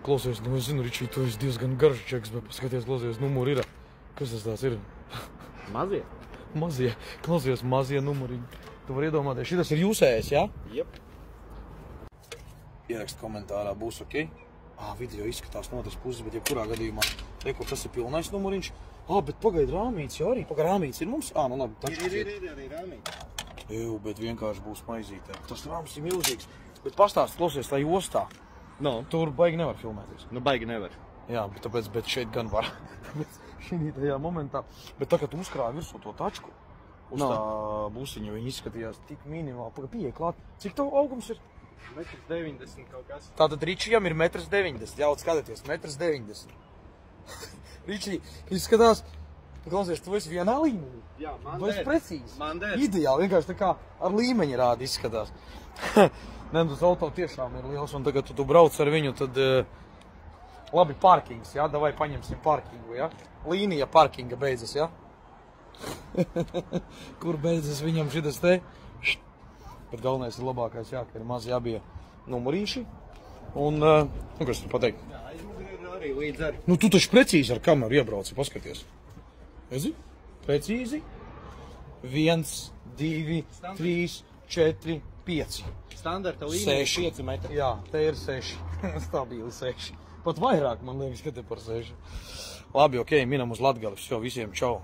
klausies, nu es zinu, Ričī, tu esi diezgan garš čeks, bet paskaties, klausies, numuri ir. Kas tas tās ir? Mazie? Mazie. Klausies, mazie numuriņi. Tu vari iedomāties, šitas ir jūsējais, jā? Jep. Ierakst komentārā, būs ok. Video izskatās no tas puses, bet jebkurā gadījumā, reku, tas ir pilnais numuriņš. Bet pagaid, rāmīts jau arī. Rāmīts ir mums? Nu labi, taču Ir arī rāmīts. Bet vienkārši būs maizītē. Tas rāms ir milzīgs. Bet pastāst, klausies, lai ostā. Tur baigi nevar filmēties. Nu, baigi nevar. Jā, bet šeit gan var. Šī tajā momentā. Bet tā, kad tu uzkrāji virsū to tačku, uz tā busiņa, viņi izskatījās tik minimāli. Pieeja klāt. Cik tev augums ir? 1,90 m kaut kas. Tātad Ričijam ir 1,90 m. Jāut skatieties, 1,90 m. Ričī, izskatās, klausies, tu esi vienā līmenī. Jā, man der. Precīzi. Man der. Ideāli, vienkārši tā kā ar līmeņa rādi izskatās. Tas auto tiešām ir liels, un tagad tu brauc ar viņu, tad labi parkings, jā? Davai paņemsim parkingu, jā? Līnija parkinga beidzas, jā? Kur beidzas viņam šitas te? Bet galvenais ir labākais, jā, ka ir maz jābija numurīši. Un, kas tu pateikt? Jā, aizmugurē ir arī līdz arī. Nu, tu taču precīzi ar kameru iebrauci, paskaties. Ezi? Precīzi. 1, 2, 3, 4, 5. Standarta līnija 5 metri. Jā, te ir 6. Stabili 6. Pat vairāk, man liekas, ka te par 6. Labi, ok, minam uz Latgali. Visiem čau.